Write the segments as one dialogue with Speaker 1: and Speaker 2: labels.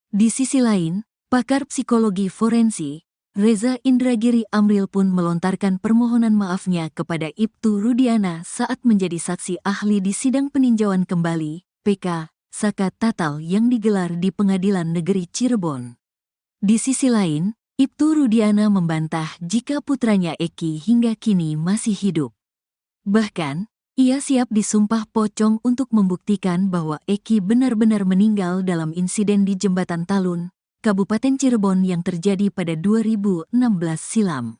Speaker 1: Di sisi lain, pakar psikologi forensik, Reza Indragiri Amril pun melontarkan permohonan maafnya kepada Ibtu Rudiana saat menjadi saksi ahli di sidang peninjauan kembali, PK, Saka Tatal yang digelar di Pengadilan Negeri Cirebon. Di sisi lain, Ibtu Rudiana membantah jika putranya Eki hingga kini masih hidup. Bahkan, ia siap disumpah pocong untuk membuktikan bahwa Eki benar-benar meninggal dalam insiden di Jembatan Talun, Kabupaten Cirebon yang terjadi pada 2016 silam.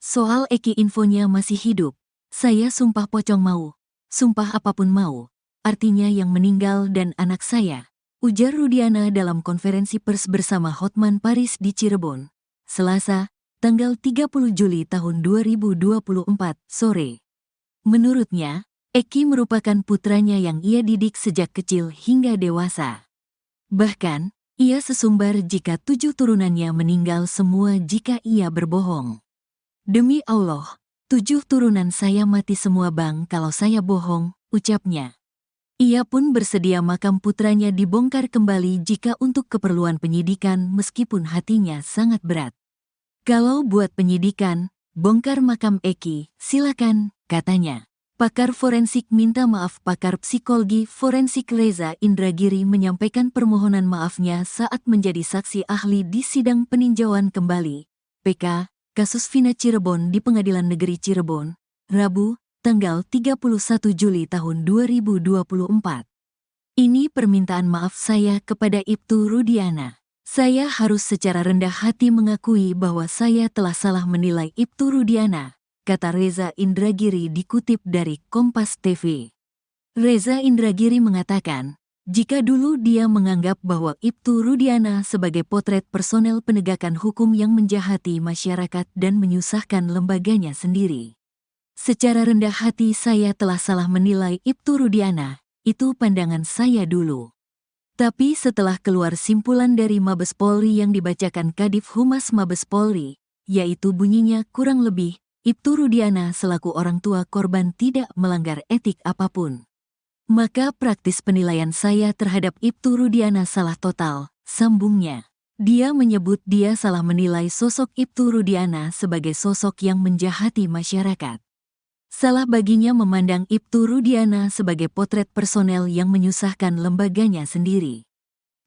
Speaker 1: Soal Eki infonya masih hidup, saya sumpah pocong mau, sumpah apapun mau, artinya yang meninggal dan anak saya, ujar Rudiana dalam konferensi pers bersama Hotman Paris di Cirebon, Selasa, tanggal 30 Juli tahun 2024, sore. Menurutnya, Eki merupakan putranya yang ia didik sejak kecil hingga dewasa. Bahkan, ia sesumbar jika 7 turunannya meninggal semua jika ia berbohong. Demi Allah, 7 turunan saya mati semua bang kalau saya bohong, ucapnya. Ia pun bersedia makam putranya dibongkar kembali jika untuk keperluan penyidikan meskipun hatinya sangat berat. Kalau buat penyidikan, bongkar makam Eki, silakan, katanya. Pakar forensik minta maaf. Pakar psikologi forensik Reza Indragiri menyampaikan permohonan maafnya saat menjadi saksi ahli di sidang peninjauan kembali, PK, kasus Vina Cirebon di Pengadilan Negeri Cirebon, Rabu, tanggal 31 Juli tahun 2024. Ini permintaan maaf saya kepada Ibtu Rudiana. Saya harus secara rendah hati mengakui bahwa saya telah salah menilai Ibtu Rudiana, kata Reza Indragiri dikutip dari Kompas TV. Reza Indragiri mengatakan, jika dulu dia menganggap bahwa Ibtu Rudiana sebagai potret personel penegakan hukum yang menjahati masyarakat dan menyusahkan lembaganya sendiri. Secara rendah hati saya telah salah menilai Ibtu Rudiana, itu pandangan saya dulu. Tapi setelah keluar simpulan dari Mabes Polri yang dibacakan Kadif Humas Mabes Polri, yaitu bunyinya kurang lebih, Ibtu Rudiana selaku orang tua korban tidak melanggar etik apapun. Maka praktis penilaian saya terhadap Ibtu Rudiana salah total, sambungnya. Dia menyebut dia salah menilai sosok Ibtu Rudiana sebagai sosok yang menjahati masyarakat. Salah baginya memandang Ibtu Rudiana sebagai potret personel yang menyusahkan lembaganya sendiri.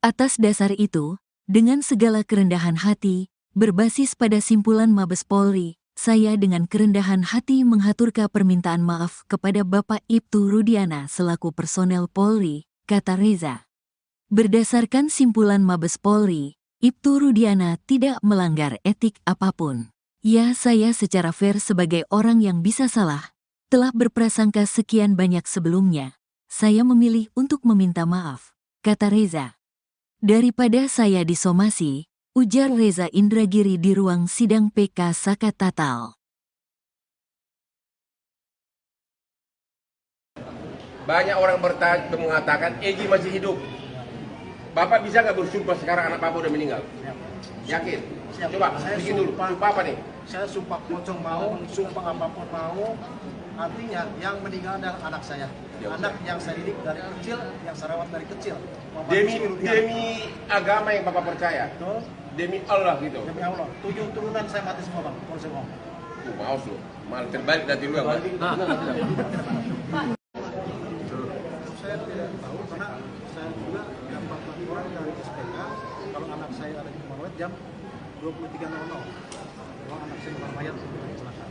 Speaker 1: Atas dasar itu, dengan segala kerendahan hati, berbasis pada simpulan Mabes Polri, saya dengan kerendahan hati menghaturkan permintaan maaf kepada Bapak Ibtu Rudiana selaku personel Polri, kata Reza. Berdasarkan simpulan Mabes Polri, Ibtu Rudiana tidak melanggar etik apapun. Ya, saya secara fair sebagai orang yang bisa salah, telah berprasangka sekian banyak sebelumnya. Saya memilih untuk meminta maaf, kata Reza. Daripada saya disomasi, ujar Reza Indragiri di ruang sidang PK Saka Tatal.
Speaker 2: Banyak orang mengatakan Egi masih hidup. Bapak bisa nggak bersumpah sekarang anak Bapak udah meninggal? Yakin?
Speaker 3: Siap.
Speaker 2: Coba,
Speaker 3: Saya
Speaker 2: bikin dulu. Sumpah apa nih?
Speaker 3: Saya sumpah pocong mau, sumpah apapun mau. Artinya yang meninggal adalah anak saya. Anak yang saya didik dari kecil, yang saya rawat dari kecil.
Speaker 2: Demi agama yang Bapak percaya.
Speaker 3: Betul.
Speaker 2: Demi Allah gitu.
Speaker 3: Demi Allah. 7 turunan saya mati semua bang. Kalau saya mau.
Speaker 2: Maus lu. Malah terbalik nanti lu yang mati.
Speaker 3: Saya tidak tahu karena saya juga dapat laporan dari SPK kalau anak saya ada di Kemaluan jam 23.00. Kalau anak saya bukan mayat kecelakaan.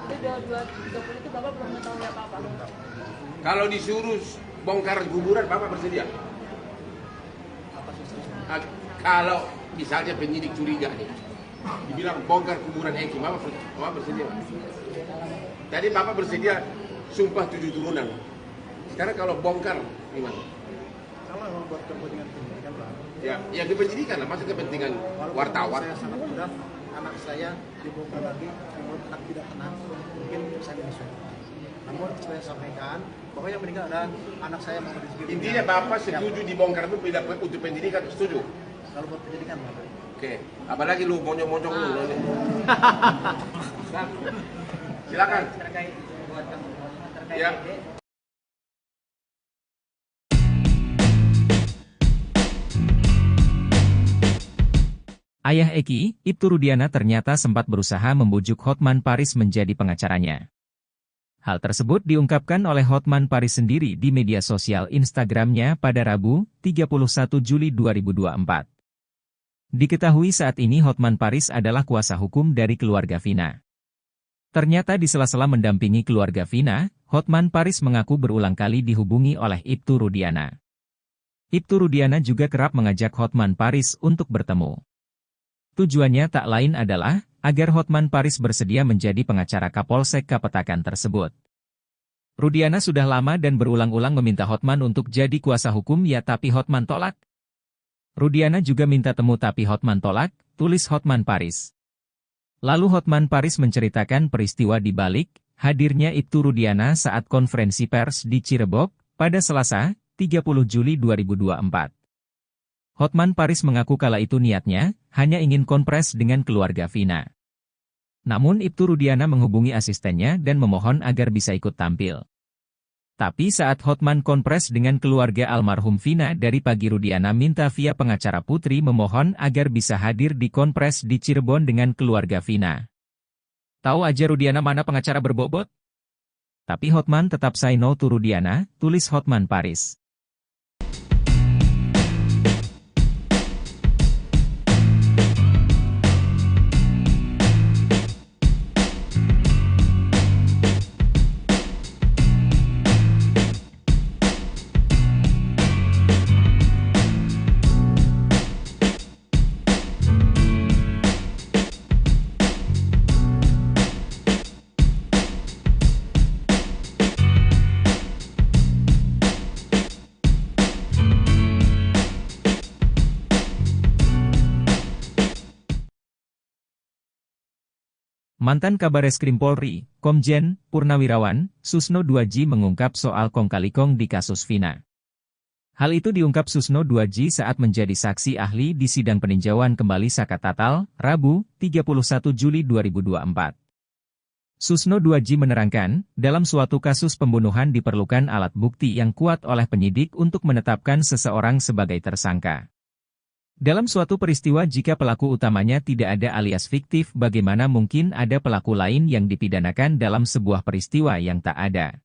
Speaker 4: Jadi 2.30 itu Bapak belum mengetahui apa-apa?
Speaker 2: Kalau disuruh bongkar kuburan, Bapak bersedia? Kalau misalnya penyidik curiga nih, dibilang bongkar kuburan Eki, Bapak bersedia? Tadi Bapak bersedia sumpah 7 turunan. Sekarang kalau bongkar, gimana?
Speaker 3: Kalau memang buat kepentingan pendidikan Pak.
Speaker 2: Ya kepentingan lah, masa kepentingan wartawan.
Speaker 3: Saya sangat berat, anak saya dibongkar lagi, menurut anak tidak tenang, mungkin saya menyesuaikan. Namun saya sampaikan, bahwa yang meninggal adalah anak saya mau disebut.
Speaker 2: Intinya Bapak setuju dibongkar itu tidak untuk pendidikan, setuju?
Speaker 3: Kalau buat pendidikan Bapak.
Speaker 2: Oke, apalagi lu monyong-monyong lu. Silakan.
Speaker 4: Terkait buat kamu, terkait
Speaker 2: Ya.
Speaker 5: Ayah Eki, Ibtu Rudiana ternyata sempat berusaha membujuk Hotman Paris menjadi pengacaranya. Hal tersebut diungkapkan oleh Hotman Paris sendiri di media sosial Instagramnya pada Rabu, 31 Juli 2024. Diketahui saat ini Hotman Paris adalah kuasa hukum dari keluarga Vina. Ternyata di sela-sela mendampingi keluarga Vina, Hotman Paris mengaku berulang kali dihubungi oleh Ibtu Rudiana. Ibtu Rudiana juga kerap mengajak Hotman Paris untuk bertemu. Tujuannya tak lain adalah agar Hotman Paris bersedia menjadi pengacara Kapolsek Kapetakan tersebut. Rudiana sudah lama dan berulang-ulang meminta Hotman untuk jadi kuasa hukum tapi Hotman tolak. Rudiana juga minta temu tapi Hotman tolak, tulis Hotman Paris. Lalu Hotman Paris menceritakan peristiwa di balik hadirnya Ibtu Rudiana saat konferensi pers di Cirebon pada Selasa, 30 Juli 2024. Hotman Paris mengaku kala itu niatnya hanya ingin konpres dengan keluarga Vina. Namun Ibtu Rudiana menghubungi asistennya dan memohon agar bisa ikut tampil. Tapi saat Hotman konpres dengan keluarga almarhum Vina dari pagi, Rudiana minta via pengacara Putri memohon agar bisa hadir di konpres di Cirebon dengan keluarga Vina. Tahu aja Rudiana mana pengacara berbobot? Tapi Hotman tetap say no to Rudiana, tulis Hotman Paris. Mantan Kabareskrim Polri, Komjen Purnawirawan Susno Duaji mengungkap soal kong-kali-kong di kasus Vina. Hal itu diungkap Susno Duaji saat menjadi saksi ahli di sidang peninjauan kembali Saka Tatal, Rabu, 31 Juli 2024. Susno Duaji menerangkan, dalam suatu kasus pembunuhan diperlukan alat bukti yang kuat oleh penyidik untuk menetapkan seseorang sebagai tersangka. Dalam suatu peristiwa jika pelaku utamanya tidak ada alias fiktif, bagaimana mungkin ada pelaku lain yang dipidanakan dalam sebuah peristiwa yang tak ada?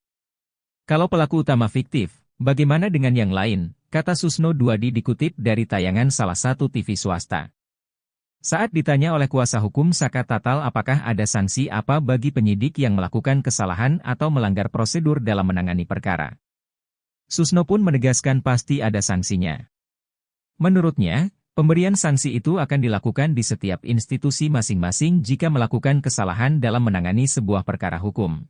Speaker 5: Kalau pelaku utama fiktif, bagaimana dengan yang lain? Kata Susno Duaji dikutip dari tayangan salah satu TV swasta. Saat ditanya oleh kuasa hukum Saka Tatal apakah ada sanksi apa bagi penyidik yang melakukan kesalahan atau melanggar prosedur dalam menangani perkara, Susno pun menegaskan pasti ada sanksinya. Menurutnya, pemberian sanksi itu akan dilakukan di setiap institusi masing-masing jika melakukan kesalahan dalam menangani sebuah perkara hukum.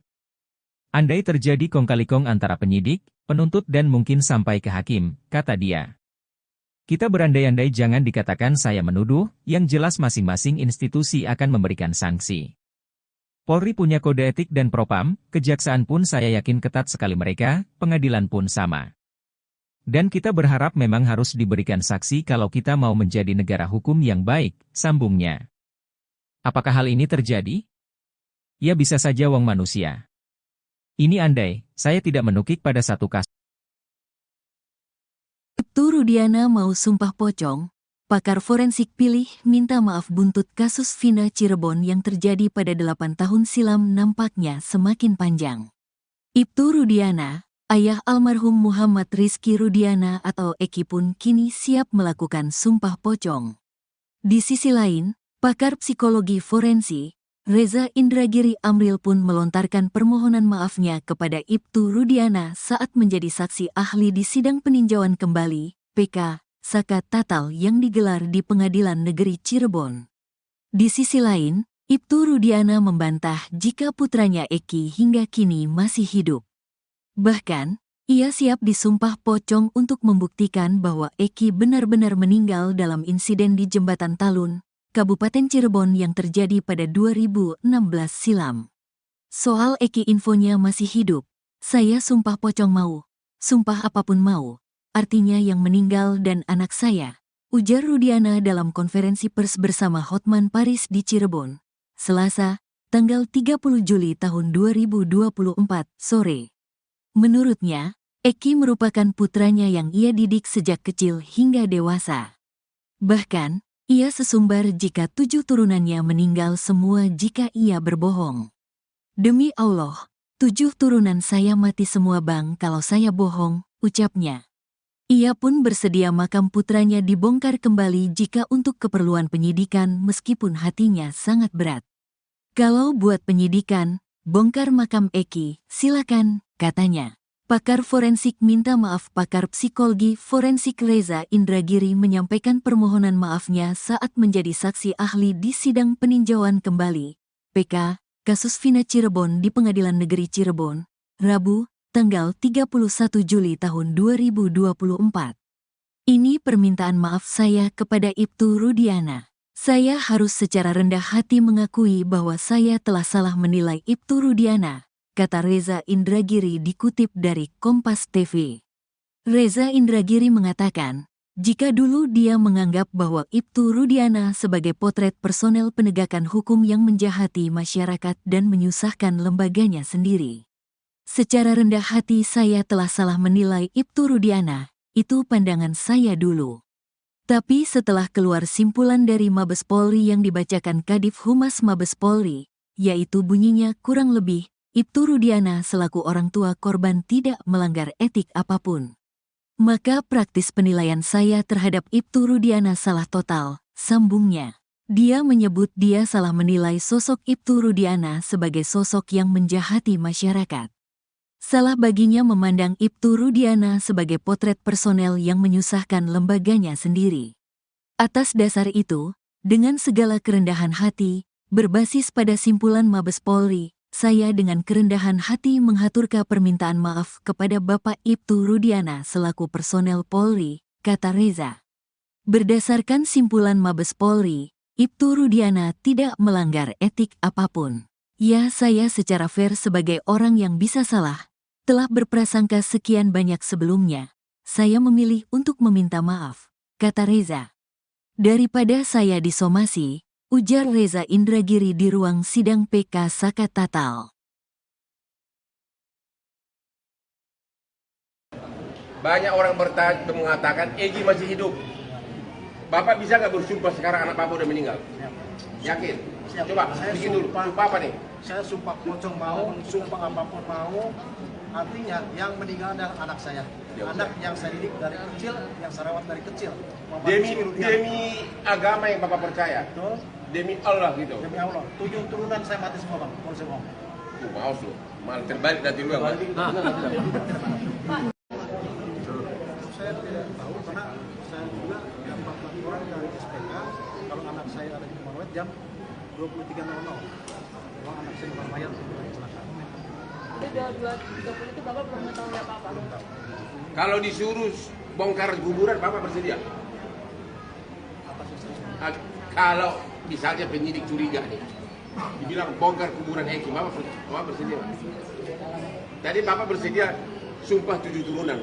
Speaker 5: Andai terjadi kong-kali-kong antara penyidik, penuntut dan mungkin sampai ke hakim, kata dia. Kita berandai-andai, jangan dikatakan saya menuduh, yang jelas masing-masing institusi akan memberikan sanksi. Polri punya kode etik dan propam, kejaksaan pun saya yakin ketat sekali mereka, pengadilan pun sama. Dan kita berharap memang harus diberikan saksi kalau kita mau menjadi negara hukum yang baik, sambungnya. Apakah hal ini terjadi? Ya bisa saja wong manusia. Ini andai, saya tidak menukik pada satu kasus.
Speaker 1: Ibtu Rudiana mau sumpah pocong, pakar forensik pilih minta maaf buntut kasus Vina Cirebon yang terjadi pada 8 tahun silam nampaknya semakin panjang. Ibtu Rudiana, ayah almarhum Muhammad Rizky Rudiana atau Eki pun kini siap melakukan sumpah pocong. Di sisi lain, pakar psikologi forensik, Reza Indragiri Amril pun melontarkan permohonan maafnya kepada Ibtu Rudiana saat menjadi saksi ahli di sidang peninjauan kembali, PK, Saka Tatal yang digelar di Pengadilan Negeri Cirebon. Di sisi lain, Ibtu Rudiana membantah jika putranya Eki hingga kini masih hidup. Bahkan, ia siap disumpah pocong untuk membuktikan bahwa Eki benar-benar meninggal dalam insiden di Jembatan Talun, Kabupaten Cirebon yang terjadi pada 2016 silam. Soal Eki infonya masih hidup, saya sumpah pocong mau, sumpah apapun mau, artinya yang meninggal dan anak saya, ujar Rudiana dalam konferensi pers bersama Hotman Paris di Cirebon, Selasa, tanggal 30 Juli tahun 2024, sore. Menurutnya, Eki merupakan putranya yang ia didik sejak kecil hingga dewasa. Bahkan, Ia sesumbar jika 7 turunannya meninggal semua jika ia berbohong. Demi Allah, 7 turunan saya mati semua bang kalau saya bohong, ucapnya. Ia pun bersedia makam putranya dibongkar kembali jika untuk keperluan penyidikan meskipun hatinya sangat berat. Kalau buat penyidikan, bongkar makam Eki, silakan, katanya. Pakar forensik minta maaf. Pakar psikologi forensik Reza Indragiri menyampaikan permohonan maafnya saat menjadi saksi ahli di sidang peninjauan kembali PK kasus Vina Cirebon di Pengadilan Negeri Cirebon, Rabu, tanggal 31 Juli tahun 2024. Ini permintaan maaf saya kepada Ibtu Rudiana. Saya harus secara rendah hati mengakui bahwa saya telah salah menilai Ibtu Rudiana, kata Reza Indragiri dikutip dari Kompas TV. Reza Indragiri mengatakan, jika dulu dia menganggap bahwa Ibtu Rudiana sebagai potret personel penegakan hukum yang menjahati masyarakat dan menyusahkan lembaganya sendiri. Secara rendah hati saya telah salah menilai Ibtu Rudiana, itu pandangan saya dulu. Tapi setelah keluar simpulan dari Mabes Polri yang dibacakan Kadif Humas Mabes Polri, yaitu bunyinya kurang lebih, Ibtu Rudiana selaku orang tua korban tidak melanggar etik apapun. Maka praktis penilaian saya terhadap Ibtu Rudiana salah total, sambungnya. Dia menyebut dia salah menilai sosok Ibtu Rudiana sebagai sosok yang menjahati masyarakat. Salah baginya memandang Ibtu Rudiana sebagai potret personel yang menyusahkan lembaganya sendiri. Atas dasar itu, dengan segala kerendahan hati, berbasis pada simpulan Mabes Polri, saya dengan kerendahan hati menghaturkan permintaan maaf kepada Bapak Ibtu Rudiana selaku personel Polri, kata Reza. Berdasarkan simpulan Mabes Polri, Ibtu Rudiana tidak melanggar etik apapun. Ya, saya secara fair sebagai orang yang bisa salah, telah berprasangka sekian banyak sebelumnya. Saya memilih untuk meminta maaf, kata Reza. Daripada saya disomasi, ujar Reza Indragiri di ruang sidang PK Saka Tatal.
Speaker 2: Banyak orang mengatakan Egi masih hidup. Bapak bisa nggak bersumpah sekarang anak Bapak udah meninggal? Yakin?
Speaker 3: Siap.
Speaker 2: Coba,
Speaker 3: Saya
Speaker 2: bikin dulu. Sumpah apa nih?
Speaker 3: Saya sumpah pocong mau, sumpah apapun mau. Artinya yang meninggal adalah anak saya.
Speaker 2: Ya,
Speaker 3: anak yang saya didik dari kecil, yang saya rawat dari kecil.
Speaker 2: Demi agama yang Bapak percaya.
Speaker 3: Betul.
Speaker 2: Demi Allah gitu.
Speaker 3: Demi Allah. 7 turunan saya mati semua bang. Kalau saya ngomong.
Speaker 2: Maaf lu. Malah terbalik dari lu yang mati.
Speaker 3: Saya tidak tahu karena saya juga dapat laporan dari SPK kalau anak saya ada di Rumah jam 23.00. Kalau anak saya di mayat kecelakaan.
Speaker 4: Jadi 2.30 itu Bapak belum mengetahui apa-apa?
Speaker 2: Kalau disuruh bongkar kuburan, Bapak bersedia? Kalau misalnya penyidik curiga nih, dibilang bongkar kuburan Eki, Bapak bersedia? Tadi Bapak bersedia sumpah 7 turunan.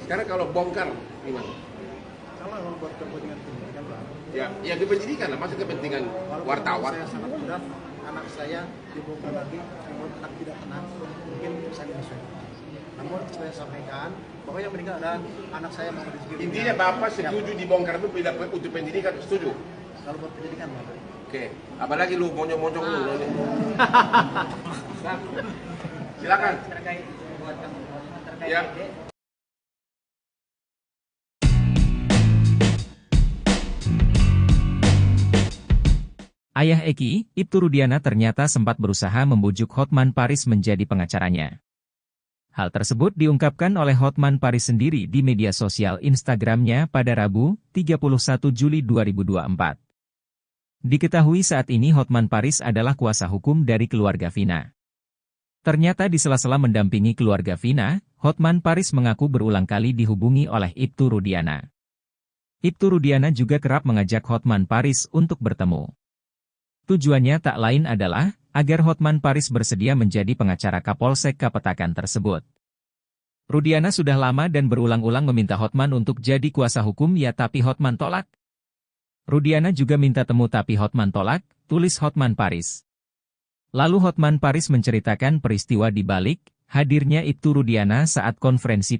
Speaker 2: Sekarang kalau bongkar, gimana?
Speaker 3: Kalau buat kepentingan pendidikan lah.
Speaker 2: Ya kependidikan lah, maksud kepentingan wartawan.
Speaker 3: Saya sangat berat, anak saya dibongkar lagi, membuat anak tidak tenang, mungkin saya menyesuaikan. Namun saya sampaikan bahwa yang meninggal adalah anak saya Muhammad Rizky.
Speaker 2: Intinya Bapak setuju dibongkar itu bila untuk pendidikan, setuju?
Speaker 3: Kalau buat pendidikan Bapak.
Speaker 2: Oke, apalagi lu monyong-monyong lu. Silakan.
Speaker 6: Terkait buat kamu terkait
Speaker 2: Ya.
Speaker 6: ide.
Speaker 5: Ayah Eki, Ibtu Rudiana ternyata sempat berusaha membujuk Hotman Paris menjadi pengacaranya. Hal tersebut diungkapkan oleh Hotman Paris sendiri di media sosial Instagramnya pada Rabu, 31 Juli 2024. Diketahui saat ini Hotman Paris adalah kuasa hukum dari keluarga Vina. Ternyata di sela-sela mendampingi keluarga Vina, Hotman Paris mengaku berulang kali dihubungi oleh Ibtu Rudiana. Ibtu Rudiana juga kerap mengajak Hotman Paris untuk bertemu. Tujuannya tak lain adalah agar Hotman Paris bersedia menjadi pengacara Kapolsek Kapetakan tersebut. Rudiana sudah lama dan berulang-ulang meminta Hotman untuk jadi kuasa hukum tapi Hotman tolak. Rudiana juga minta temu tapi Hotman tolak, tulis Hotman Paris. Lalu Hotman Paris menceritakan peristiwa di balik hadirnya Ibtu Rudiana saat konferensi